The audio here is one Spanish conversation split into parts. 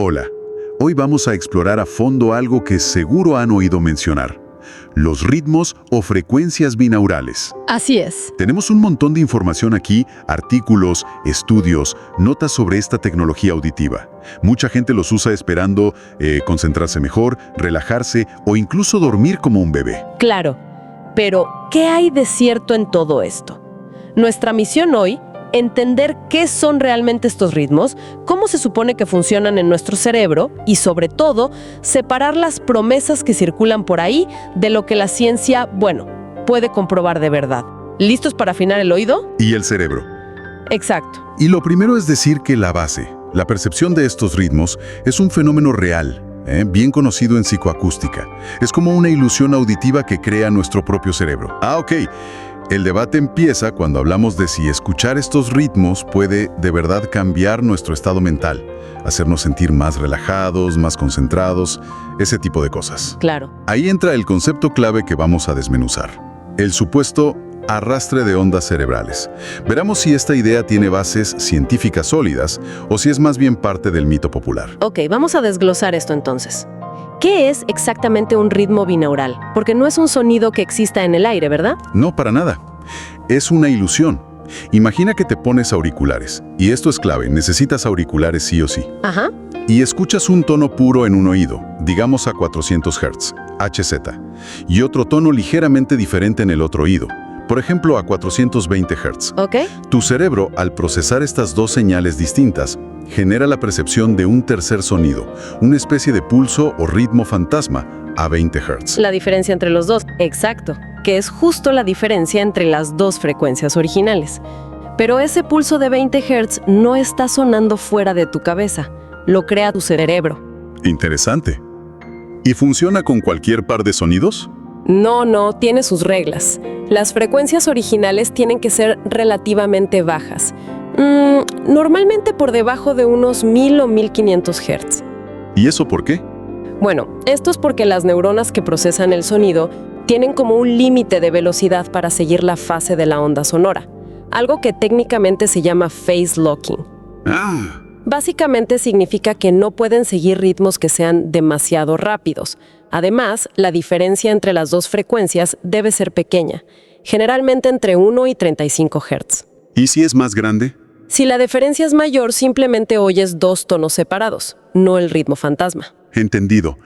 Hola, hoy vamos a explorar a fondo algo que seguro han oído mencionar: los ritmos o frecuencias binaurales. Así es. Tenemos un montón de información aquí, artículos, estudios, notas sobre esta tecnología auditiva. Mucha gente los usa esperando concentrarse mejor, relajarse o incluso dormir como un bebé. Claro, pero ¿qué hay de cierto en todo esto? Nuestra misión hoy: entender qué son realmente estos ritmos, cómo se supone que funcionan en nuestro cerebro y, sobre todo, separar las promesas que circulan por ahí de lo que la ciencia, puede comprobar de verdad. ¿Listos para afinar el oído? Y el cerebro. Exacto. Y lo primero es decir que la base, la percepción de estos ritmos, es un fenómeno real, bien conocido en psicoacústica. Es como una ilusión auditiva que crea nuestro propio cerebro. Ok. El debate empieza cuando hablamos de si escuchar estos ritmos puede de verdad cambiar nuestro estado mental, hacernos sentir más relajados, más concentrados, ese tipo de cosas. Claro. Ahí entra el concepto clave que vamos a desmenuzar: el supuesto arrastre de ondas cerebrales. Veremos si esta idea tiene bases científicas sólidas o si es más bien parte del mito popular. Ok, vamos a desglosar esto entonces. ¿Qué es exactamente un ritmo binaural? Porque no es un sonido que exista en el aire, ¿verdad? No, para nada. Es una ilusión. Imagina que te pones auriculares, y esto es clave, necesitas auriculares sí o sí. Ajá. Y escuchas un tono puro en un oído, digamos a 400 Hz, Hz, y otro tono ligeramente diferente en el otro oído, por ejemplo a 420 Hz. Ok. Tu cerebro, al procesar estas dos señales distintas, genera la percepción de un tercer sonido, una especie de pulso o ritmo fantasma a 20 Hz. La diferencia entre los dos. Exacto. Que es justo la diferencia entre las dos frecuencias originales. Pero ese pulso de 20 Hz no está sonando fuera de tu cabeza. Lo crea tu cerebro. Interesante. ¿Y funciona con cualquier par de sonidos? No, tiene sus reglas. Las frecuencias originales tienen que ser relativamente bajas. Normalmente por debajo de unos 1000 o 1500 Hz. ¿Y eso por qué? Bueno, esto es porque las neuronas que procesan el sonido tienen como un límite de velocidad para seguir la fase de la onda sonora, algo que técnicamente se llama phase locking. Básicamente significa que no pueden seguir ritmos que sean demasiado rápidos. Además, la diferencia entre las dos frecuencias debe ser pequeña, generalmente entre 1 y 35 Hz. ¿Y si es más grande? Si la diferencia es mayor, simplemente oyes dos tonos separados, no el ritmo fantasma. Entendido.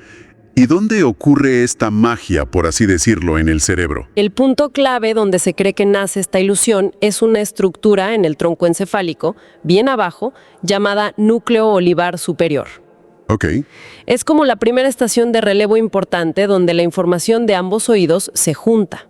¿Y dónde ocurre esta magia, por así decirlo, en el cerebro? El punto clave donde se cree que nace esta ilusión es una estructura en el tronco encefálico, bien abajo, llamada núcleo olivar superior. Ok. Es como la primera estación de relevo importante donde la información de ambos oídos se junta.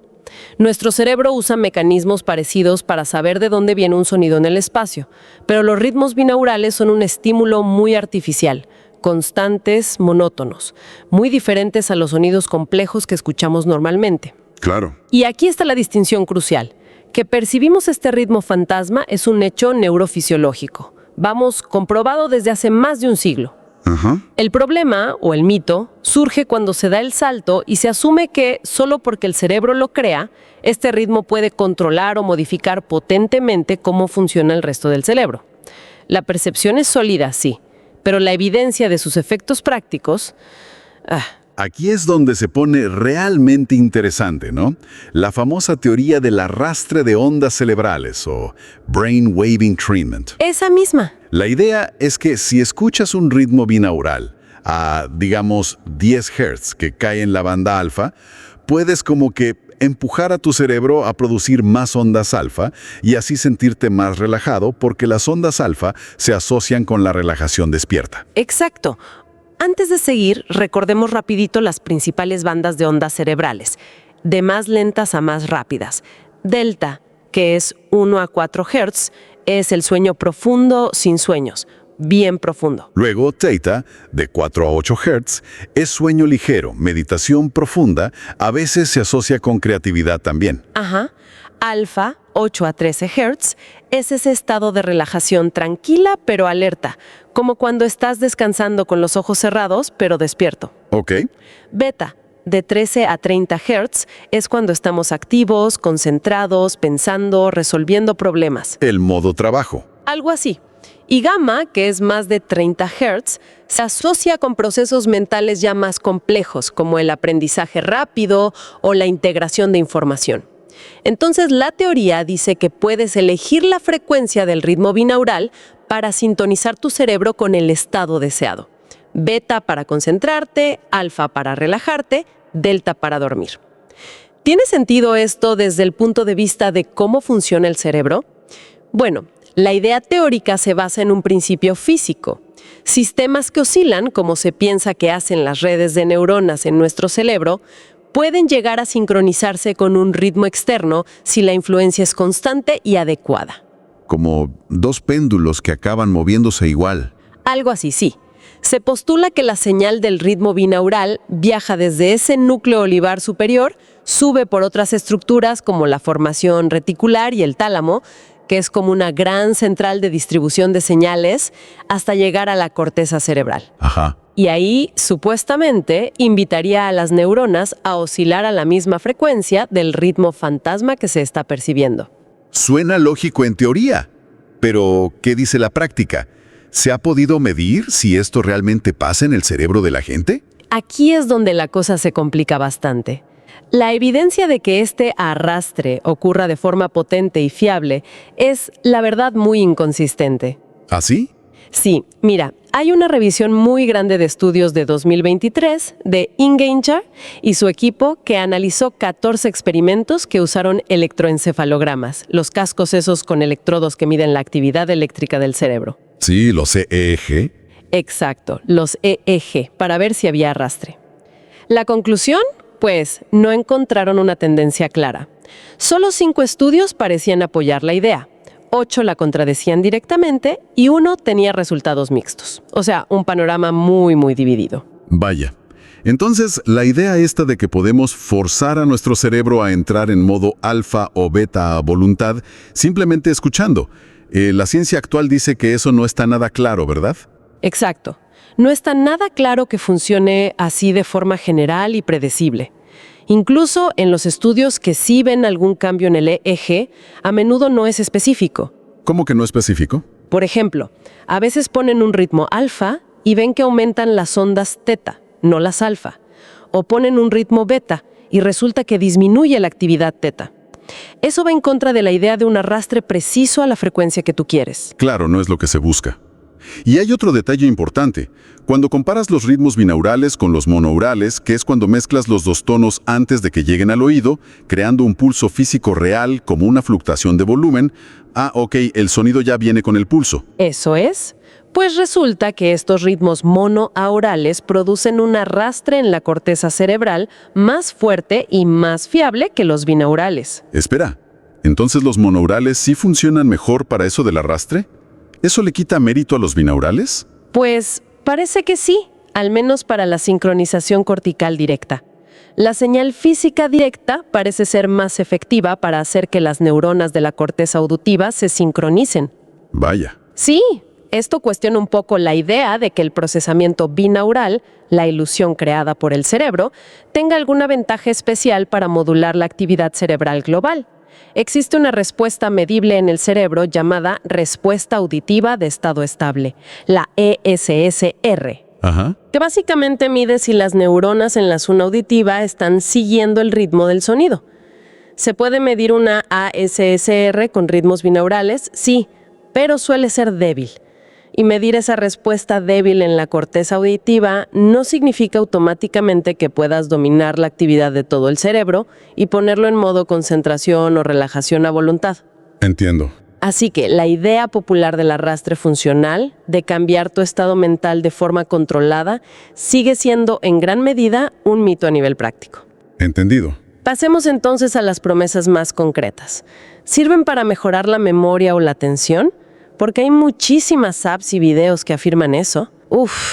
Nuestro cerebro usa mecanismos parecidos para saber de dónde viene un sonido en el espacio, pero los ritmos binaurales son un estímulo muy artificial, constantes, monótonos, muy diferentes a los sonidos complejos que escuchamos normalmente. Claro. Y aquí está la distinción crucial. Que percibimos este ritmo fantasma es un hecho neurofisiológico. Vamos, comprobado desde hace más de un siglo. Ajá. El problema, o el mito, surge cuando se da el salto y se asume que, solo porque el cerebro lo crea, este ritmo puede controlar o modificar potentemente cómo funciona el resto del cerebro. La percepción es sólida, sí, pero la evidencia de sus efectos prácticos... Aquí es donde se pone realmente interesante, ¿no? La famosa teoría del arrastre de ondas cerebrales o Brain Waving Treatment. Esa misma. La idea es que si escuchas un ritmo binaural a, digamos, 10 Hz que cae en la banda alfa, puedes como que empujar a tu cerebro a producir más ondas alfa y así sentirte más relajado porque las ondas alfa se asocian con la relajación despierta. Exacto. Antes de seguir, recordemos rapidito las principales bandas de ondas cerebrales, de más lentas a más rápidas. Delta, que es 1 a 4 Hz, es el sueño profundo sin sueños, bien profundo. Luego, Theta, de 4 a 8 Hz, es sueño ligero, meditación profunda, a veces se asocia con creatividad también. Ajá. Alfa, 8 a 13 Hz, es ese estado de relajación tranquila pero alerta, como cuando estás descansando con los ojos cerrados pero despierto. Ok. Beta, de 13 a 30 Hz, es cuando estamos activos, concentrados, pensando, resolviendo problemas. El modo trabajo. Algo así. Y gamma, que es más de 30 Hz, se asocia con procesos mentales ya más complejos, como el aprendizaje rápido o la integración de información. Entonces, la teoría dice que puedes elegir la frecuencia del ritmo binaural para sintonizar tu cerebro con el estado deseado. Beta para concentrarte, alfa para relajarte, delta para dormir. ¿Tiene sentido esto desde el punto de vista de cómo funciona el cerebro? Bueno, la idea teórica se basa en un principio físico. Sistemas que oscilan, como se piensa que hacen las redes de neuronas en nuestro cerebro, pueden llegar a sincronizarse con un ritmo externo si la influencia es constante y adecuada. Como dos péndulos que acaban moviéndose igual. Algo así, sí. Se postula que la señal del ritmo binaural viaja desde ese núcleo olivar superior, sube por otras estructuras como la formación reticular y el tálamo, que es como una gran central de distribución de señales, hasta llegar a la corteza cerebral. Ajá. Y ahí, supuestamente, invitaría a las neuronas a oscilar a la misma frecuencia del ritmo fantasma que se está percibiendo. Suena lógico en teoría, pero ¿qué dice la práctica? ¿Se ha podido medir si esto realmente pasa en el cerebro de la gente? Aquí es donde la cosa se complica bastante. La evidencia de que este arrastre ocurra de forma potente y fiable es, la verdad, muy inconsistente. ¿Así? Sí, mira, hay una revisión muy grande de estudios de 2023 de Inganger y su equipo que analizó 14 experimentos que usaron electroencefalogramas, los cascos esos con electrodos que miden la actividad eléctrica del cerebro. Sí, los EEG. Exacto, los EEG, para ver si había arrastre. La conclusión, pues, no encontraron una tendencia clara. Solo 5 estudios parecían apoyar la idea. 8 la contradecían directamente y 1 tenía resultados mixtos. O sea, un panorama muy dividido. Vaya. Entonces, la idea esta de que podemos forzar a nuestro cerebro a entrar en modo alfa o beta a voluntad, simplemente escuchando. La ciencia actual dice que eso no está nada claro, ¿verdad? Exacto. No está nada claro que funcione así de forma general y predecible. Incluso en los estudios que sí ven algún cambio en el EEG, a menudo no es específico. ¿Cómo que no específico? Por ejemplo, a veces ponen un ritmo alfa y ven que aumentan las ondas teta, no las alfa. O ponen un ritmo beta y resulta que disminuye la actividad teta. Eso va en contra de la idea de un arrastre preciso a la frecuencia que tú quieres. Claro, no es lo que se busca. Y hay otro detalle importante. Cuando comparas los ritmos binaurales con los monoaurales, que es cuando mezclas los dos tonos antes de que lleguen al oído, creando un pulso físico real como una fluctuación de volumen, el sonido ya viene con el pulso. Eso es. Pues resulta que estos ritmos monoaurales producen un arrastre en la corteza cerebral más fuerte y más fiable que los binaurales. Espera, ¿entonces los monoaurales sí funcionan mejor para eso del arrastre? ¿Eso le quita mérito a los binaurales? Pues parece que sí, al menos para la sincronización cortical directa. La señal física directa parece ser más efectiva para hacer que las neuronas de la corteza auditiva se sincronicen. Vaya. Sí, esto cuestiona un poco la idea de que el procesamiento binaural, la ilusión creada por el cerebro, tenga alguna ventaja especial para modular la actividad cerebral global. Existe una respuesta medible en el cerebro llamada respuesta auditiva de estado estable, la ESSR. Ajá. Que básicamente mide si las neuronas en la zona auditiva están siguiendo el ritmo del sonido. ¿Se puede medir una ASSR con ritmos binaurales? Sí, pero suele ser débil. Y medir esa respuesta débil en la corteza auditiva no significa automáticamente que puedas dominar la actividad de todo el cerebro y ponerlo en modo concentración o relajación a voluntad. Entiendo. Así que la idea popular del arrastre funcional, de cambiar tu estado mental de forma controlada, sigue siendo en gran medida un mito a nivel práctico. Entendido. Pasemos entonces a las promesas más concretas. ¿Sirven para mejorar la memoria o la atención? Porque hay muchísimas apps y videos que afirman eso.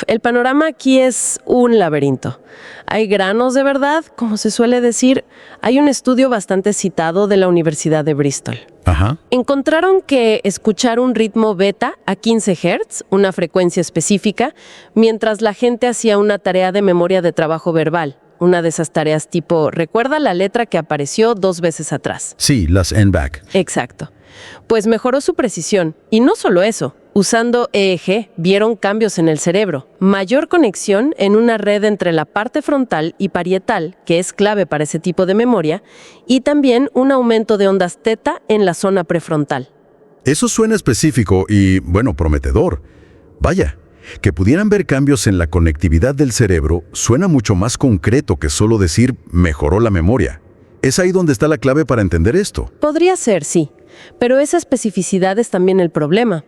El panorama aquí es un laberinto. Hay granos de verdad, como se suele decir. Hay un estudio bastante citado de la Universidad de Bristol. Ajá. Encontraron que escuchar un ritmo beta a 15 Hz, una frecuencia específica, mientras la gente hacía una tarea de memoria de trabajo verbal, una de esas tareas tipo, recuerda la letra que apareció 2 veces atrás. Sí, las NBAC. Exacto. Pues mejoró su precisión. Y no solo eso. Usando EEG, vieron cambios en el cerebro. Mayor conexión en una red entre la parte frontal y parietal, que es clave para ese tipo de memoria, y también un aumento de ondas teta en la zona prefrontal. Eso suena específico y, bueno, prometedor. Vaya, que pudieran ver cambios en la conectividad del cerebro suena mucho más concreto que solo decir mejoró la memoria. Es ahí donde está la clave para entender esto. Podría ser, sí. Pero esa especificidad es también el problema,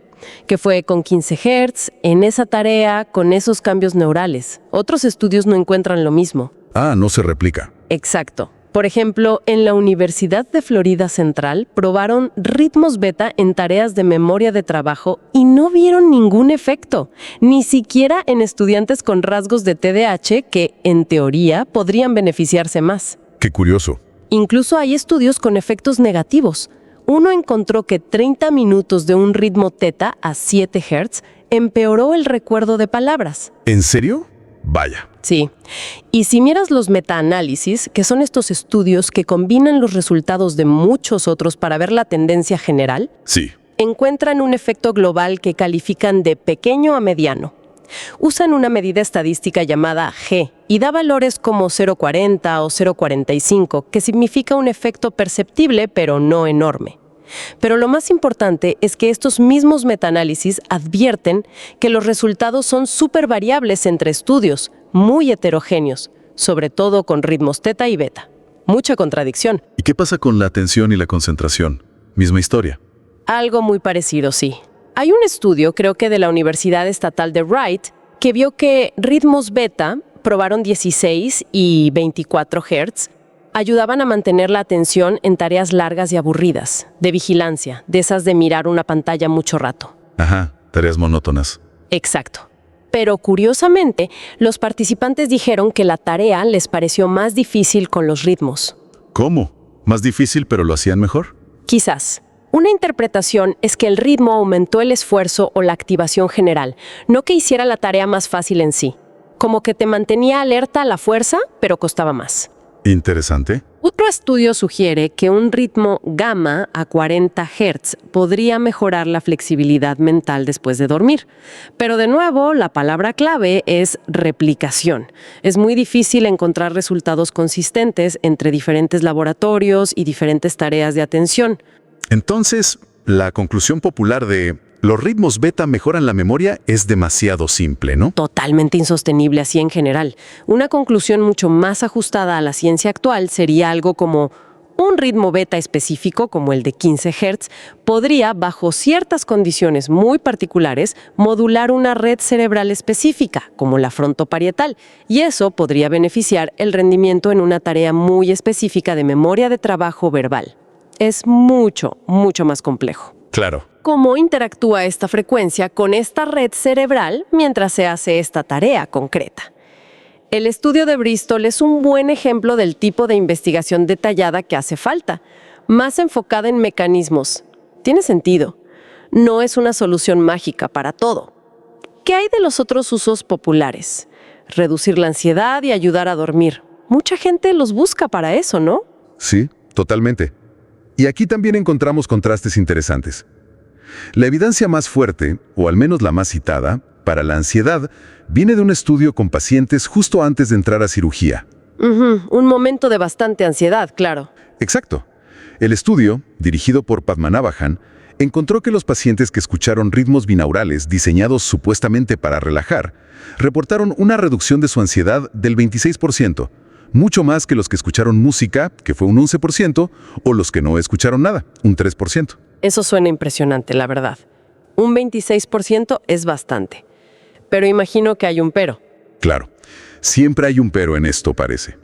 que fue con 15 Hz, en esa tarea, con esos cambios neurales. Otros estudios no encuentran lo mismo. Ah, no se replica. Exacto. Por ejemplo, en la Universidad de Florida Central probaron ritmos beta en tareas de memoria de trabajo y no vieron ningún efecto, ni siquiera en estudiantes con rasgos de TDAH que, en teoría, podrían beneficiarse más. Qué curioso. Incluso hay estudios con efectos negativos. Uno encontró que 30 minutos de un ritmo teta a 7 Hz empeoró el recuerdo de palabras. ¿En serio? Vaya. Sí. Y si miras los metaanálisis, que son estos estudios que combinan los resultados de muchos otros para ver la tendencia general, Sí. encuentran un efecto global que califican de pequeño a mediano. Usan una medida estadística llamada G y da valores como 0,40 o 0,45, que significa un efecto perceptible pero no enorme. Pero lo más importante es que estos mismos metaanálisis advierten que los resultados son súper variables entre estudios, muy heterogéneos, sobre todo con ritmos teta y beta. Mucha contradicción. ¿Y qué pasa con la atención y la concentración? Misma historia. Algo muy parecido, sí. Hay un estudio, creo que de la Universidad Estatal de Wright, que vio que ritmos beta, probaron 16 y 24 Hz, ayudaban a mantener la atención en tareas largas y aburridas, de vigilancia, de esas de mirar una pantalla mucho rato. Ajá, tareas monótonas. Exacto. Pero curiosamente, los participantes dijeron que la tarea les pareció más difícil con los ritmos. ¿Cómo? ¿Más difícil pero lo hacían mejor? Quizás. Una interpretación es que el ritmo aumentó el esfuerzo o la activación general, no que hiciera la tarea más fácil en sí. Como que te mantenía alerta a la fuerza, pero costaba más. Interesante. Otro estudio sugiere que un ritmo gamma a 40 Hz podría mejorar la flexibilidad mental después de dormir. Pero de nuevo, la palabra clave es replicación. Es muy difícil encontrar resultados consistentes entre diferentes laboratorios y diferentes tareas de atención. Entonces, la conclusión popular de los ritmos beta mejoran la memoria es demasiado simple, ¿no? Totalmente insostenible así en general. Una conclusión mucho más ajustada a la ciencia actual sería algo como un ritmo beta específico, como el de 15 Hz, podría, bajo ciertas condiciones muy particulares, modular una red cerebral específica, como la frontoparietal, y eso podría beneficiar el rendimiento en una tarea muy específica de memoria de trabajo verbal. Es mucho, mucho más complejo. Claro. ¿Cómo interactúa esta frecuencia con esta red cerebral mientras se hace esta tarea concreta? El estudio de Bristol es un buen ejemplo del tipo de investigación detallada que hace falta, más enfocada en mecanismos. Tiene sentido. No es una solución mágica para todo. ¿Qué hay de los otros usos populares? Reducir la ansiedad y ayudar a dormir. Mucha gente los busca para eso, ¿no? Sí, totalmente. Y aquí también encontramos contrastes interesantes. La evidencia más fuerte, o al menos la más citada, para la ansiedad, viene de un estudio con pacientes justo antes de entrar a cirugía. Un momento de bastante ansiedad, claro. Exacto. El estudio, dirigido por Padmanabhan, encontró que los pacientes que escucharon ritmos binaurales diseñados supuestamente para relajar, reportaron una reducción de su ansiedad del 26%, mucho más que los que escucharon música, que fue un 11%, o los que no escucharon nada, un 3%. Eso suena impresionante, la verdad. Un 26% es bastante. Pero imagino que hay un pero. Claro, siempre hay un pero en esto, parece.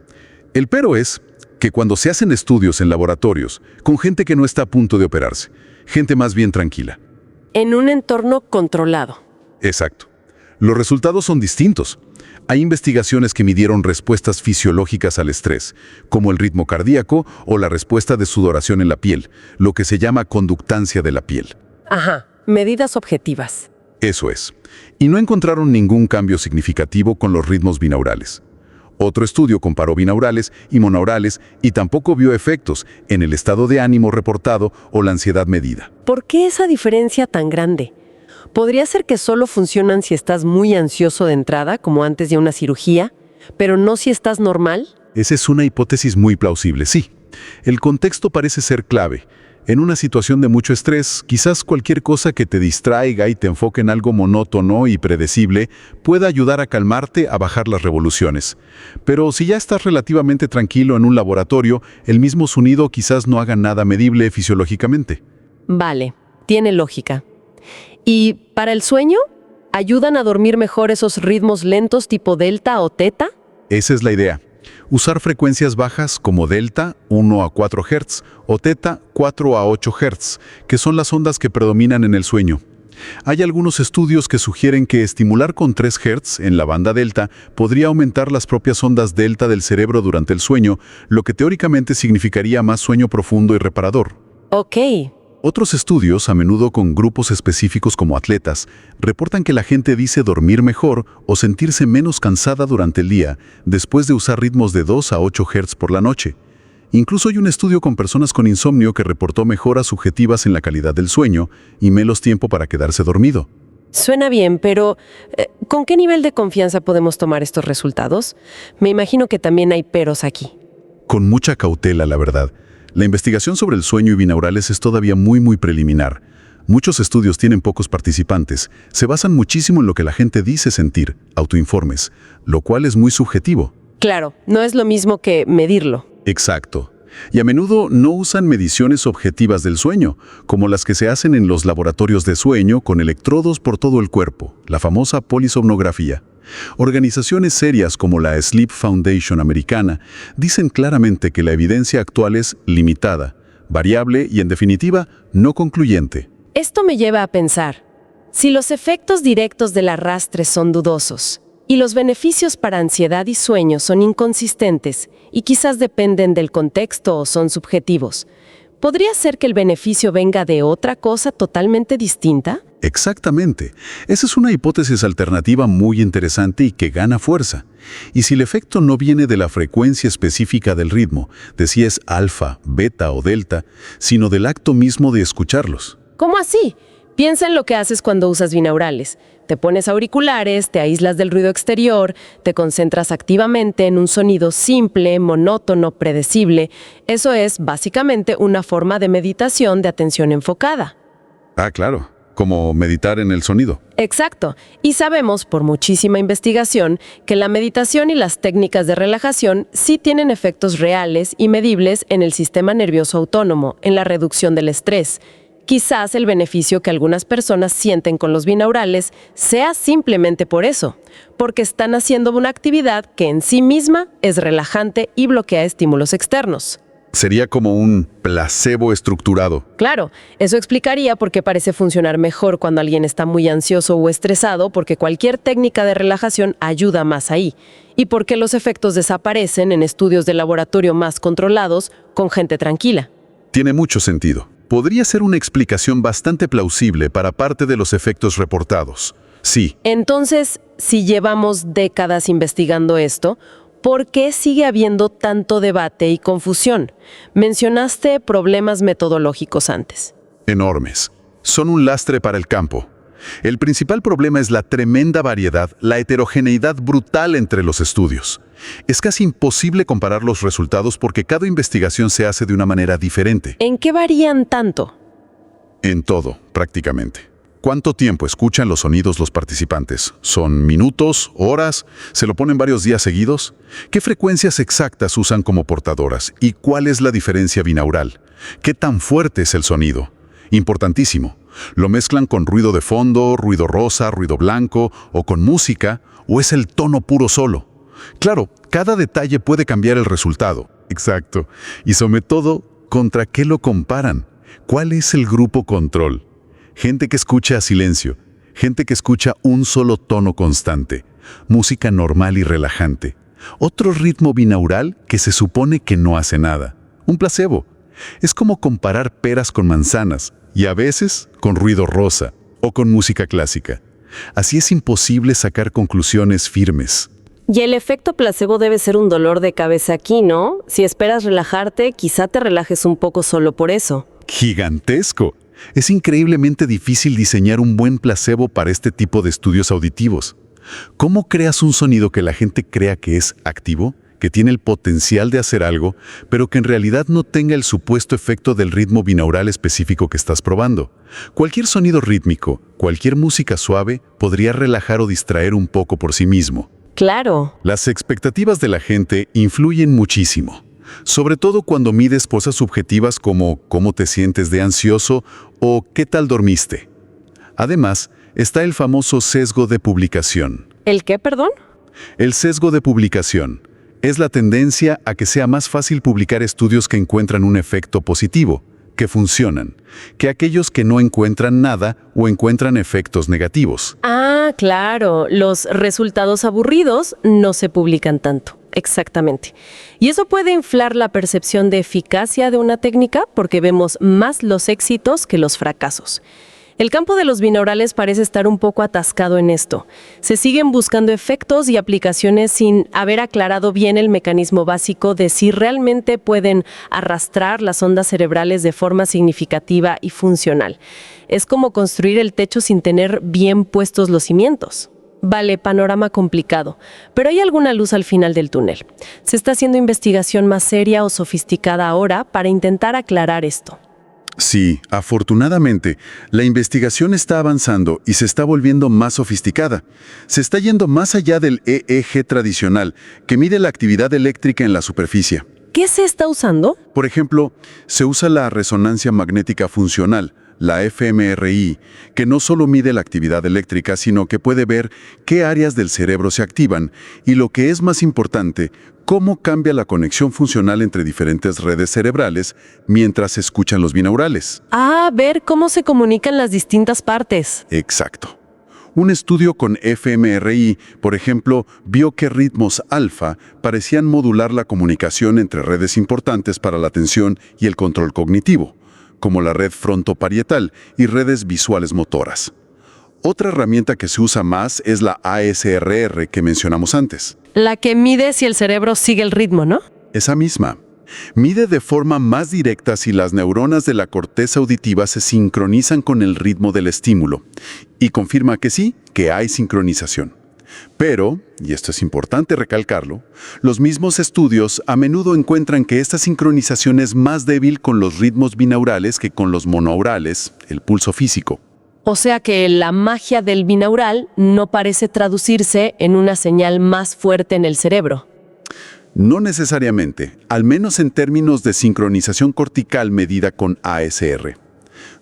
El pero es que cuando se hacen estudios en laboratorios con gente que no está a punto de operarse, gente más bien tranquila. En un entorno controlado. Exacto. Los resultados son distintos. Hay investigaciones que midieron respuestas fisiológicas al estrés, como el ritmo cardíaco o la respuesta de sudoración en la piel, lo que se llama conductancia de la piel. Ajá, medidas objetivas. Eso es. Y no encontraron ningún cambio significativo con los ritmos binaurales. Otro estudio comparó binaurales y monaurales y tampoco vio efectos en el estado de ánimo reportado o la ansiedad medida. ¿Por qué esa diferencia tan grande? ¿Podría ser que solo funcionan si estás muy ansioso de entrada, como antes de una cirugía, pero no si estás normal? Esa es una hipótesis muy plausible, sí. El contexto parece ser clave. En una situación de mucho estrés, quizás cualquier cosa que te distraiga y te enfoque en algo monótono y predecible pueda ayudar a calmarte, a bajar las revoluciones. Pero si ya estás relativamente tranquilo en un laboratorio, el mismo sonido quizás no haga nada medible fisiológicamente. Vale, tiene lógica. ¿Y para el sueño? ¿Ayudan a dormir mejor esos ritmos lentos tipo delta o teta? Esa es la idea. Usar frecuencias bajas como delta, 1 a 4 Hz, o teta, 4 a 8 Hz, que son las ondas que predominan en el sueño. Hay algunos estudios que sugieren que estimular con 3 Hz en la banda delta podría aumentar las propias ondas delta del cerebro durante el sueño, lo que teóricamente significaría más sueño profundo y reparador. Ok. Otros estudios, a menudo con grupos específicos como atletas, reportan que la gente dice dormir mejor o sentirse menos cansada durante el día después de usar ritmos de 2 a 8 Hz por la noche. Incluso hay un estudio con personas con insomnio que reportó mejoras subjetivas en la calidad del sueño y menos tiempo para quedarse dormido. Suena bien, pero ¿con qué nivel de confianza podemos tomar estos resultados? Me imagino que también hay peros aquí. Con mucha cautela, la verdad. La investigación sobre el sueño y binaurales es todavía muy preliminar. Muchos estudios tienen pocos participantes, se basan muchísimo en lo que la gente dice sentir, autoinformes, lo cual es muy subjetivo. Claro, no es lo mismo que medirlo. Exacto. Y a menudo no usan mediciones objetivas del sueño, como las que se hacen en los laboratorios de sueño con electrodos por todo el cuerpo, la famosa polisomnografía. Organizaciones serias como la Sleep Foundation americana dicen claramente que la evidencia actual es limitada, variable y, en definitiva, no concluyente. Esto me lleva a pensar, si los efectos directos del arrastre son dudosos y los beneficios para ansiedad y sueño son inconsistentes y quizás dependen del contexto o son subjetivos, ¿podría ser que el beneficio venga de otra cosa totalmente distinta? Exactamente. Esa es una hipótesis alternativa muy interesante y que gana fuerza. Y si el efecto no viene de la frecuencia específica del ritmo, de si es alfa, beta o delta, sino del acto mismo de escucharlos. ¿Cómo así? Piensa en lo que haces cuando usas binaurales. Te pones auriculares, te aíslas del ruido exterior, te concentras activamente en un sonido simple, monótono, predecible. Eso es básicamente una forma de meditación de atención enfocada. Ah, claro. Como meditar en el sonido. Exacto. Y sabemos, por muchísima investigación, que la meditación y las técnicas de relajación sí tienen efectos reales y medibles en el sistema nervioso autónomo, en la reducción del estrés. Quizás el beneficio que algunas personas sienten con los binaurales sea simplemente por eso, porque están haciendo una actividad que en sí misma es relajante y bloquea estímulos externos. Sería como un placebo estructurado. Claro, eso explicaría por qué parece funcionar mejor cuando alguien está muy ansioso o estresado, porque cualquier técnica de relajación ayuda más ahí, y por qué los efectos desaparecen en estudios de laboratorio más controlados con gente tranquila. Tiene mucho sentido. Podría ser una explicación bastante plausible para parte de los efectos reportados. Sí. Entonces, si llevamos décadas investigando esto, ¿por qué sigue habiendo tanto debate y confusión? Mencionaste problemas metodológicos antes. Enormes. Son un lastre para el campo. El principal problema es la tremenda variedad, la heterogeneidad brutal entre los estudios. Es casi imposible comparar los resultados porque cada investigación se hace de una manera diferente. ¿En qué varían tanto? En todo, prácticamente. ¿Cuánto tiempo escuchan los sonidos los participantes? ¿Son minutos, horas? ¿Se lo ponen varios días seguidos? ¿Qué frecuencias exactas usan como portadoras? ¿Y cuál es la diferencia binaural? ¿Qué tan fuerte es el sonido? Importantísimo. ¿Lo mezclan con ruido de fondo, ruido rosa, ruido blanco, o con música, o es el tono puro solo? Claro, cada detalle puede cambiar el resultado. Exacto. Y sobre todo, ¿contra qué lo comparan? ¿Cuál es el grupo control? Gente que escucha a silencio, gente que escucha un solo tono constante, música normal y relajante, otro ritmo binaural que se supone que no hace nada, un placebo. Es como comparar peras con manzanas y a veces con ruido rosa o con música clásica. Así es imposible sacar conclusiones firmes. Y el efecto placebo debe ser un dolor de cabeza aquí, ¿no? Si esperas relajarte, quizá te relajes un poco solo por eso. ¡Gigantesco! Es increíblemente difícil diseñar un buen placebo para este tipo de estudios auditivos. ¿Cómo creas un sonido que la gente crea que es activo, que tiene el potencial de hacer algo, pero que en realidad no tenga el supuesto efecto del ritmo binaural específico que estás probando? Cualquier sonido rítmico, cualquier música suave, podría relajar o distraer un poco por sí mismo. Claro. Las expectativas de la gente influyen muchísimo, sobre todo cuando mides cosas subjetivas como cómo te sientes de ansioso o qué tal dormiste. Además, está el famoso sesgo de publicación. ¿El qué, perdón? El sesgo de publicación es la tendencia a que sea más fácil publicar estudios que encuentran un efecto positivo, que funcionan, que aquellos que no encuentran nada o encuentran efectos negativos. Ah, claro. Los resultados aburridos no se publican tanto. Exactamente. Y eso puede inflar la percepción de eficacia de una técnica porque vemos más los éxitos que los fracasos. El campo de los binaurales parece estar un poco atascado en esto. Se siguen buscando efectos y aplicaciones sin haber aclarado bien el mecanismo básico de si realmente pueden arrastrar las ondas cerebrales de forma significativa y funcional. Es como construir el techo sin tener bien puestos los cimientos. Vale, panorama complicado, pero hay alguna luz al final del túnel. Se está haciendo investigación más seria o sofisticada ahora para intentar aclarar esto. Sí, afortunadamente, la investigación está avanzando y se está volviendo más sofisticada. Se está yendo más allá del EEG tradicional, que mide la actividad eléctrica en la superficie. ¿Qué se está usando? Por ejemplo, se usa la resonancia magnética funcional, la fMRI, que no solo mide la actividad eléctrica, sino que puede ver qué áreas del cerebro se activan y, lo que es más importante, cómo cambia la conexión funcional entre diferentes redes cerebrales mientras se escuchan los binaurales. Ah, ver cómo se comunican las distintas partes. Exacto. Un estudio con fMRI, por ejemplo, vio que ritmos alfa parecían modular la comunicación entre redes importantes para la atención y el control cognitivo, como la red frontoparietal y redes visuales motoras. Otra herramienta que se usa más es la ASRR que mencionamos antes. La que mide si el cerebro sigue el ritmo, ¿no? Esa misma. Mide de forma más directa si las neuronas de la corteza auditiva se sincronizan con el ritmo del estímulo y confirma que sí, que hay sincronización. Pero, y esto es importante recalcarlo, los mismos estudios a menudo encuentran que esta sincronización es más débil con los ritmos binaurales que con los monoaurales, el pulso físico. O sea que la magia del binaural no parece traducirse en una señal más fuerte en el cerebro. No necesariamente, al menos en términos de sincronización cortical medida con ASR.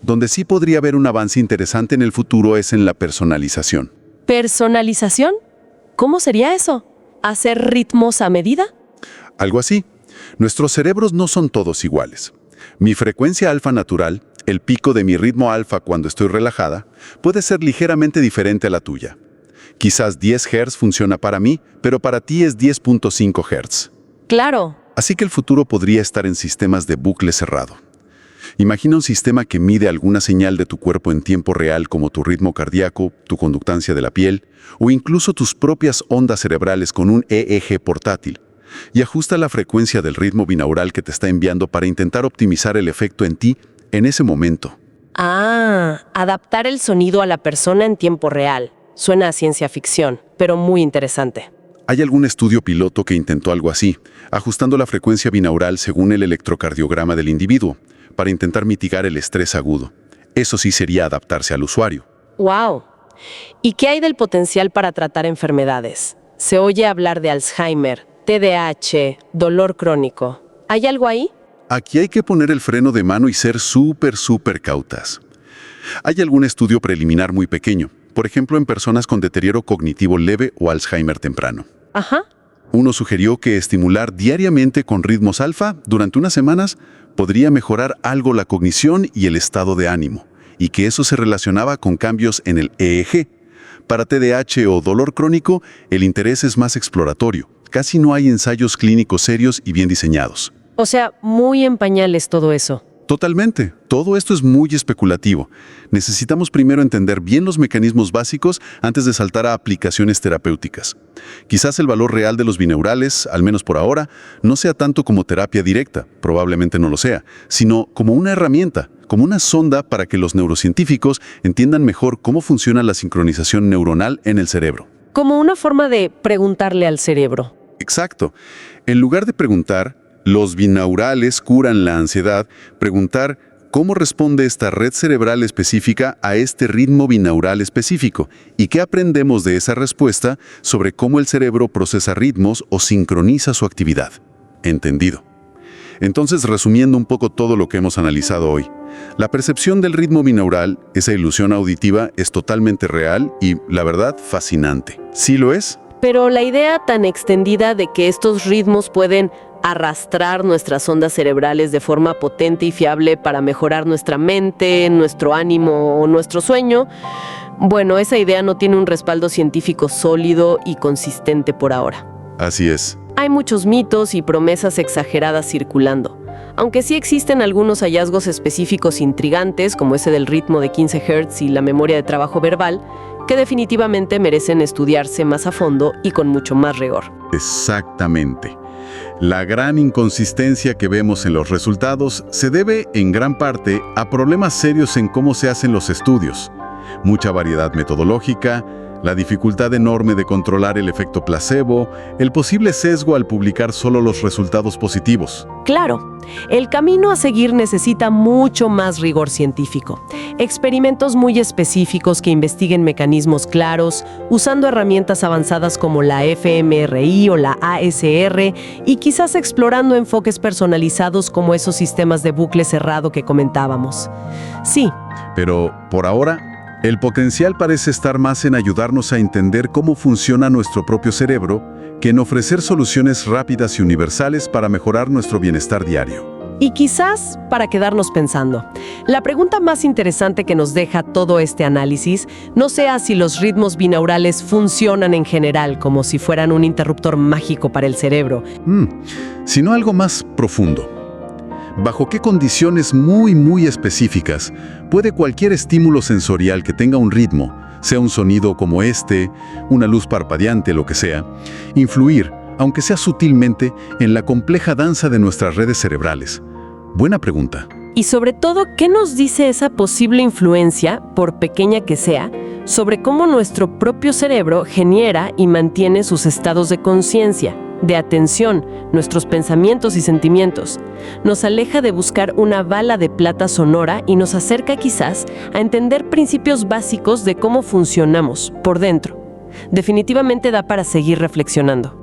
Donde sí podría haber un avance interesante en el futuro es en la personalización. ¿Personalización? ¿Cómo sería eso? ¿Hacer ritmos a medida? Algo así. Nuestros cerebros no son todos iguales. Mi frecuencia alfa natural, el pico de mi ritmo alfa cuando estoy relajada, puede ser ligeramente diferente a la tuya. Quizás 10 Hz funciona para mí, pero para ti es 10.5 Hz. Claro. Así que el futuro podría estar en sistemas de bucle cerrado. Imagina un sistema que mide alguna señal de tu cuerpo en tiempo real, como tu ritmo cardíaco, tu conductancia de la piel, o incluso tus propias ondas cerebrales con un EEG portátil, y ajusta la frecuencia del ritmo binaural que te está enviando para intentar optimizar el efecto en ti en ese momento. Ah, adaptar el sonido a la persona en tiempo real. Suena a ciencia ficción, pero muy interesante. Hay algún estudio piloto que intentó algo así, ajustando la frecuencia binaural según el electrocardiograma del individuo, para intentar mitigar el estrés agudo. Eso sí sería adaptarse al usuario. ¡Wow! ¿Y qué hay del potencial para tratar enfermedades? Se oye hablar de Alzheimer, TDAH, dolor crónico. ¿Hay algo ahí? Aquí hay que poner el freno de mano y ser súper cautas. Hay algún estudio preliminar muy pequeño, por ejemplo en personas con deterioro cognitivo leve o Alzheimer temprano. Ajá. Uno sugirió que estimular diariamente con ritmos alfa durante unas semanas podría mejorar algo la cognición y el estado de ánimo, y que eso se relacionaba con cambios en el EEG. Para TDAH o dolor crónico, el interés es más exploratorio. Casi no hay ensayos clínicos serios y bien diseñados. O sea, muy en pañales todo eso. Totalmente. Todo esto es muy especulativo. Necesitamos primero entender bien los mecanismos básicos antes de saltar a aplicaciones terapéuticas. Quizás el valor real de los binaurales, al menos por ahora, no sea tanto como terapia directa, probablemente no lo sea, sino como una herramienta, como una sonda para que los neurocientíficos entiendan mejor cómo funciona la sincronización neuronal en el cerebro. Como una forma de preguntarle al cerebro. Exacto. En lugar de preguntar, ¿los binaurales curan la ansiedad?, preguntar cómo responde esta red cerebral específica a este ritmo binaural específico y qué aprendemos de esa respuesta sobre cómo el cerebro procesa ritmos o sincroniza su actividad. Entendido. Entonces, resumiendo un poco todo lo que hemos analizado hoy, la percepción del ritmo binaural, esa ilusión auditiva, es totalmente real y, la verdad, fascinante. ¿Sí lo es? Pero la idea tan extendida de que estos ritmos pueden arrastrar nuestras ondas cerebrales de forma potente y fiable para mejorar nuestra mente, nuestro ánimo o nuestro sueño, bueno, esa idea no tiene un respaldo científico sólido y consistente por ahora. Así es. Hay muchos mitos y promesas exageradas circulando, aunque sí existen algunos hallazgos específicos intrigantes, como ese del ritmo de 15 Hz y la memoria de trabajo verbal, que definitivamente merecen estudiarse más a fondo y con mucho más rigor. Exactamente. La gran inconsistencia que vemos en los resultados se debe, en gran parte, a problemas serios en cómo se hacen los estudios. Mucha variedad metodológica, la dificultad enorme de controlar el efecto placebo, el posible sesgo al publicar solo los resultados positivos. Claro, el camino a seguir necesita mucho más rigor científico. Experimentos muy específicos que investiguen mecanismos claros, usando herramientas avanzadas como la fMRI o la ASR y quizás explorando enfoques personalizados como esos sistemas de bucle cerrado que comentábamos. Sí. Pero, por ahora, el potencial parece estar más en ayudarnos a entender cómo funciona nuestro propio cerebro que en ofrecer soluciones rápidas y universales para mejorar nuestro bienestar diario. Y quizás para quedarnos pensando, la pregunta más interesante que nos deja todo este análisis no sea si los ritmos binaurales funcionan en general como si fueran un interruptor mágico para el cerebro, sino algo más profundo. ¿Bajo qué condiciones muy específicas puede cualquier estímulo sensorial que tenga un ritmo, sea un sonido como este, una luz parpadeante, lo que sea, influir, aunque sea sutilmente, en la compleja danza de nuestras redes cerebrales? Buena pregunta. Y sobre todo, ¿qué nos dice esa posible influencia, por pequeña que sea, sobre cómo nuestro propio cerebro genera y mantiene sus estados de conciencia, de atención, nuestros pensamientos y sentimientos? Nos aleja de buscar una bala de plata sonora y nos acerca quizás a entender principios básicos de cómo funcionamos por dentro. Definitivamente da para seguir reflexionando.